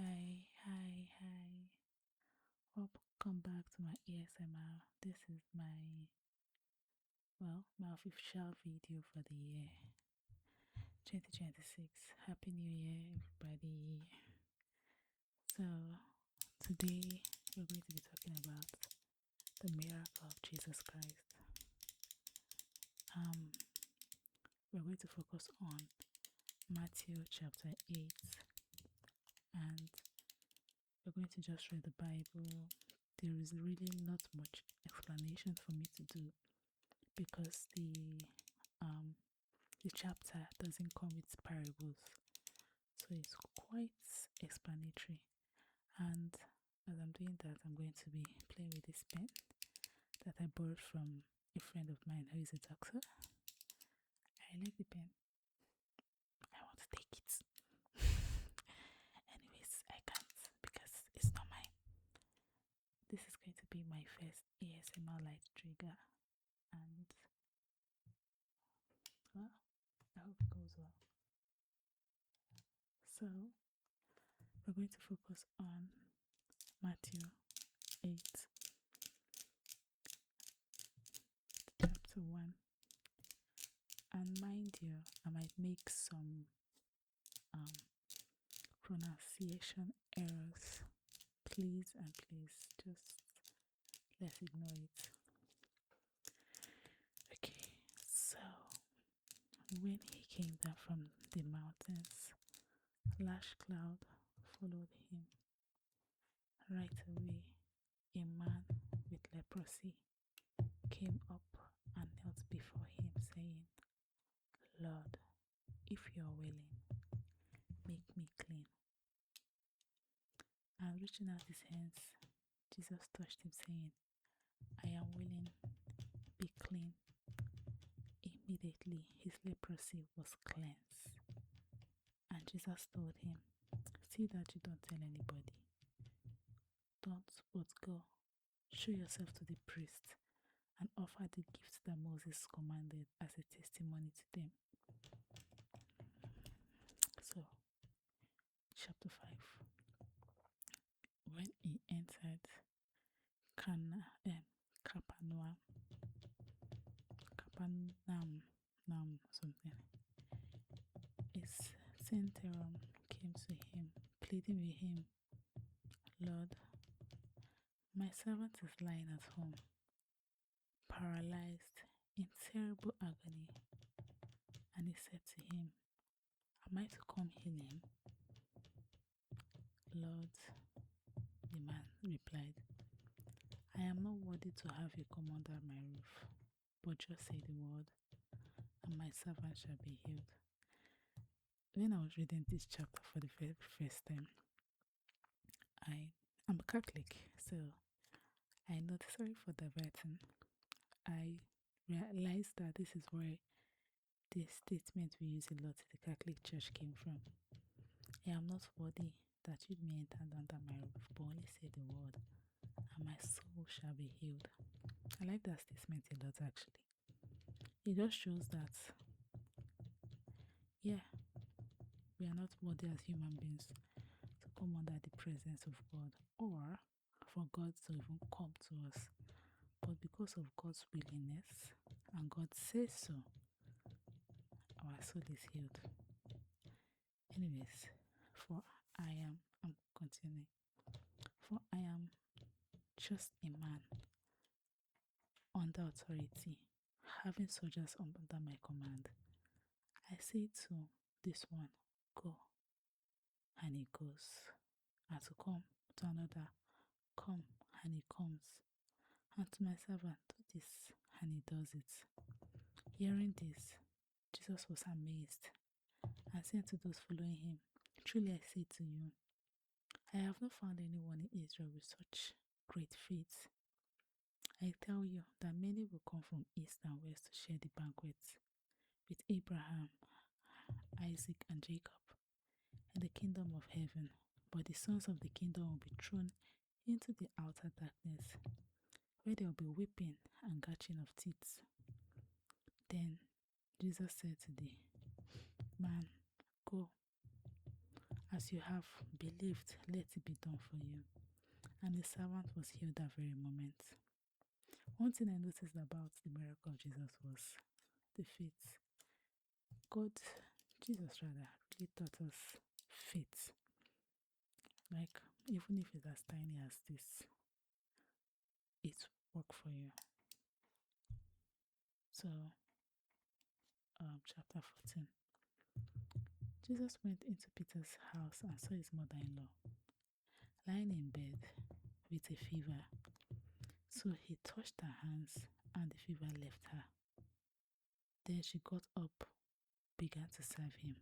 Hi. Welcome back to my ASMR. This is my official video for the year 2026. Happy New Year, everybody. So, today we're going to be talking about the miracle of Jesus Christ. We're going to focus on Matthew chapter 8, and we're going to just read the Bible. There is really not much explanation for me to do because the chapter doesn't come with parables, so it's quite explanatory. And as I'm doing that, I'm going to be playing with this pen that I borrowed from a friend of mine who is a doctor. I like the pen. I want to take it. Anyways, I can't because it's not mine. This is going to be my first ASMR light trigger, and well, I hope it goes well. So, we're going to focus on Matthew 8, chapter 1. And mind you, I might make some pronunciation errors. Please just let's ignore it. Okay, so when he came down from the mountains, large cloud followed him. Right away, a man with leprosy came up and knelt before him, saying, Lord, if you are willing, make me clean. And reaching out his hands, Jesus touched him, saying, I am willing, be clean. Immediately his leprosy was cleansed. And Jesus told him, see that you don't tell anybody. Don't but go, show yourself to the priest, and offer the gift that Moses commanded as a testimony to them. So, chapter 5. When he entered Capernaum, something, his centurion came to him, pleading with him, Lord, my servant is lying at home, paralyzed in terrible agony. And he said to him, am I to come heal him? Lord, the man replied, I am not worthy to have you come under my roof, but just say the word, and my servant shall be healed. When I was reading this chapter for the very first time, I'm a Catholic, so I noticed, sorry for diverting, I realized that this is where this statement we use a lot in the Catholic Church came from. I am not worthy that you may enter under my roof, but only say the word, and my soul shall be healed. I like that statement a lot, actually. It just shows that, yeah, we are not worthy as human beings to come under the presence of God or for God to even come to us. But because of God's willingness and God says so, our soul is healed. Anyways, I'm continuing. For I am just a man under authority, having soldiers under my command. I say to this one, go, and he goes, and to come to another, come, and he comes, and to my servant, do this, and he does it. Hearing this, Jesus was amazed and said to those following him, truly I say to you, I have not found anyone in Israel with such great faith. I tell you that many will come from east and west to share the banquet with Abraham, Isaac, and Jacob in the kingdom of heaven, but the sons of the kingdom will be thrown into the outer darkness, where there will be weeping and gnashing of teeth. Then Jesus said to the man, go, As you have believed, let it be done for you. And the servant was healed that very moment. One thing I noticed about the miracle of Jesus was the faith. God, Jesus rather, really taught us faith. Like, even if it's as tiny as this, it work for you. So, chapter 14. Jesus went into Peter's house and saw his mother-in-law lying in bed with a fever. So he touched her hands and the fever left her. Then she got up, began to serve him.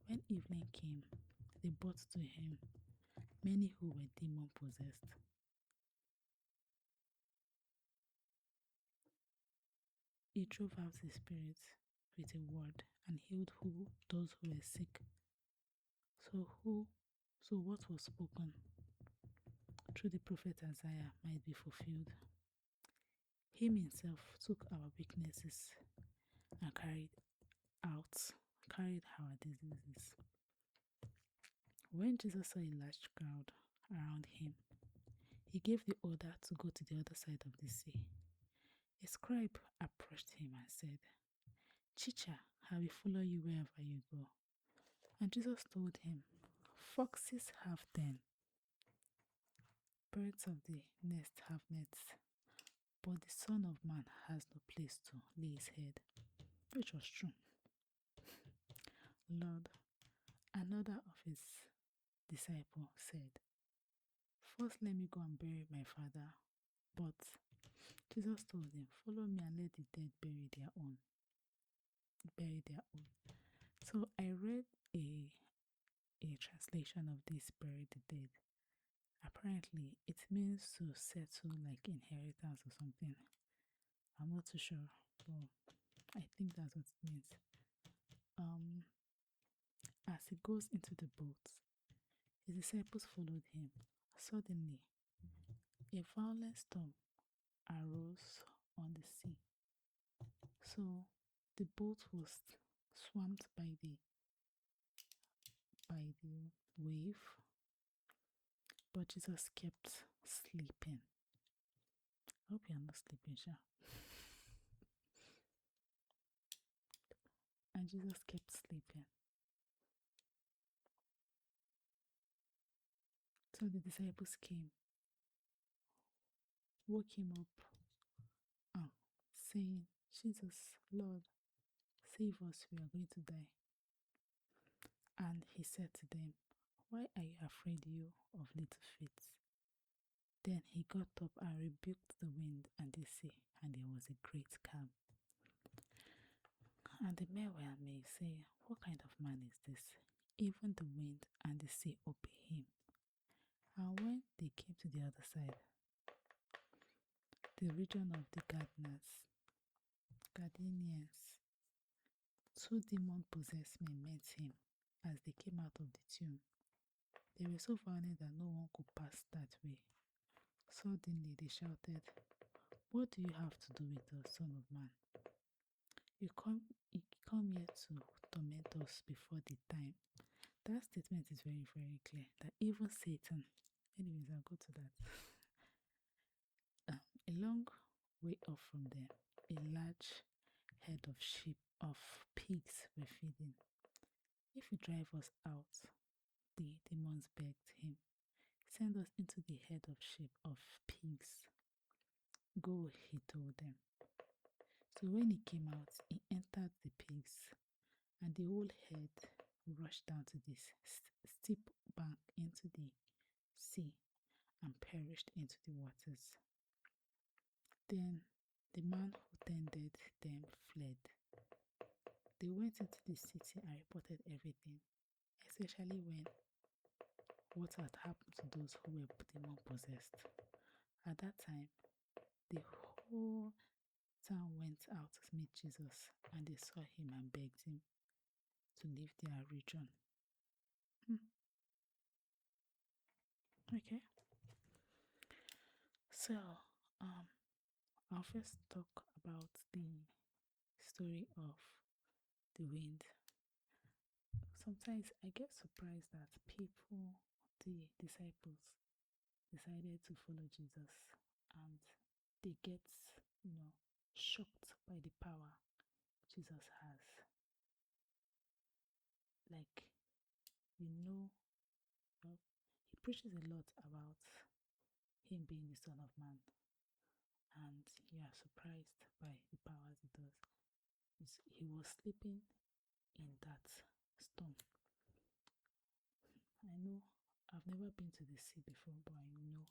When evening came, they brought to him many who were demon possessed. He drove out the spirits with a word and healed those who were sick. So what was spoken through the prophet Isaiah might be fulfilled. Him himself took our weaknesses and carried our diseases. When Jesus saw a large crowd around him, he gave the order to go to the other side of the sea. A scribe approached him and said, "Teacher, I will follow you wherever you go." And Jesus told him, "Foxes have den, birds of the nest have nets, but the Son of Man has no place to lay his head." Which was true. Lord, another of his disciples said, "First let me go and bury my father." But Jesus told him, "Follow me and let the dead bury their own. Bury their own." So I read a translation of this "bury the dead." Apparently, it means to settle like inheritance or something. I'm not too sure, but I think that's what it means. As he goes into the boat, his disciples followed him. Suddenly, a violent storm arose on the sea. So the boat was swamped by the wave, but Jesus kept sleeping. I hope you're not sleeping, Sha. And Jesus kept sleeping. So the disciples came, woke him up, saying, "Jesus, Lord, save us, we are going to die." And he said to them, "Why are you afraid, you of little faith?" Then he got up and rebuked the wind and the sea, and there was a great calm. And the men were amazed, saying, "What kind of man is this? Even the wind and the sea obey him." And when they came to the other side, the region of the Gadarenes, two demon-possessed men met him as they came out of the tomb. They were so violent that no one could pass that way. Suddenly they shouted, "What do you have to do with us, Son of Man? You come here to torment us before the time." That statement is very, very clear that even Satan, anyways, I'll go to that. A long way off from them, a large herd of sheep, of pigs were feeding. "If you drive us out," the demons begged him, "send us into the herd of sheep, of pigs." "Go," he told them. So when he came out, he entered the pigs, and the whole herd rushed down to this steep bank into the sea and perished into the waters. Then the man who tended them fled. They went into the city and reported everything, especially when what had happened to those who were demon possessed. At that time, the whole town went out to meet Jesus, and they saw him and begged him to leave their region. Okay. So, I'll first talk about the story of the wind. sometimes I get surprised that people, the disciples, decided to follow Jesus and they get, you know, shocked by the power Jesus has. Like, you know, he preaches a lot about him being the Son of Man, and you are surprised by the powers he does. He was sleeping in that storm. I know I've never been to the sea before, but I know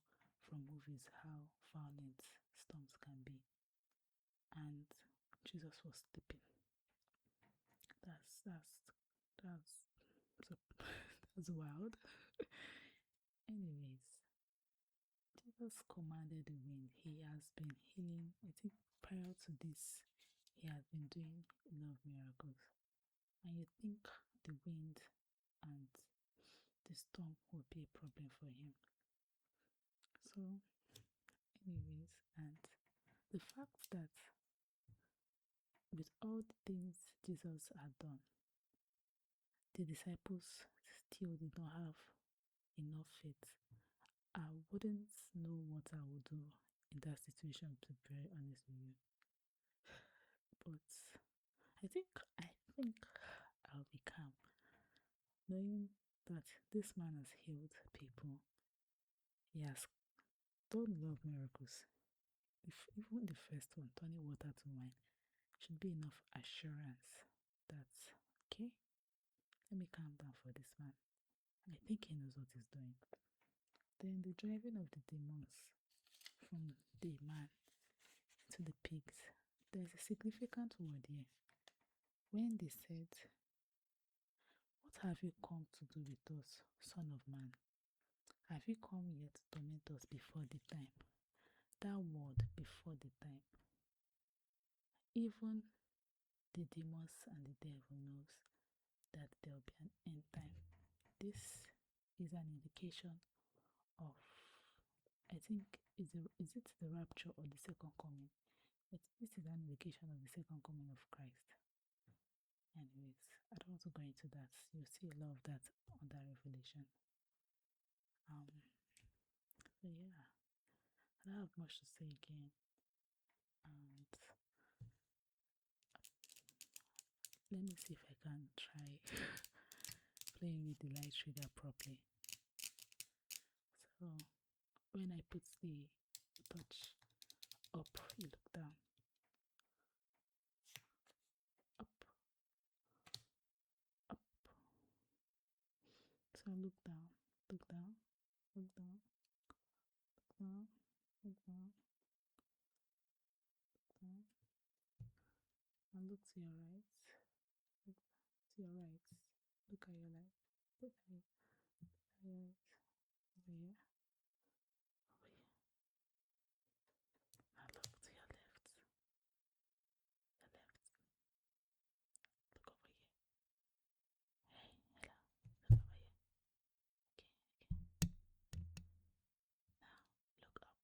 from movies how violent storms can be. And Jesus was sleeping. That's that's wild. Anyways, Jesus commanded the wind. He has been healing. I think prior to this, he had been doing a lot of miracles. And you think the wind and the storm would be a problem for him. So, anyways, and the fact that with all the things Jesus had done, the disciples still did not have enough faith. I wouldn't know what I would do in that situation, to be very honest with you. But I think I'll be calm, knowing that this man has healed people. He has done a lot of miracles. If even the first one, turning water to wine, should be enough assurance that okay, let me calm down for this man. I think he knows what he's doing. Then the driving of the demons from the man to the pigs. There's a significant word here. When they said, "What have you come to do with us, Son of Man? Have you come here to torment us before the time?" That word, before the time. Even the demons and the devil knows that there will be an end time. This is an indication of, I think, is it the rapture or the second coming? This is an indication of the second coming of Christ. Anyways, I don't want to go into that. You'll see a lot of that on that revelation. So yeah, I don't have much to say again. And let me see if I can try playing with the light trigger properly. So when I put the touch up, you look down. Up, up. So look down, look down, look down, look down, look down, look down. And look to your right. Look to your right. Look at your left. Look at your right. Over here. Over here. Now look to your left. The left. Look over here. Hey, hello. Look over here. Okay, okay. Now look up.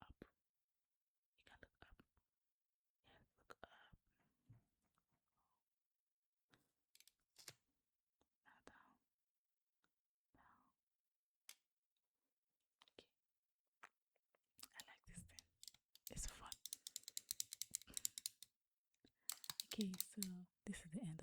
Up. You can look up. Yeah, look up. Now down. Down. Okay. I like this thing. It's fun. Okay, so this is the end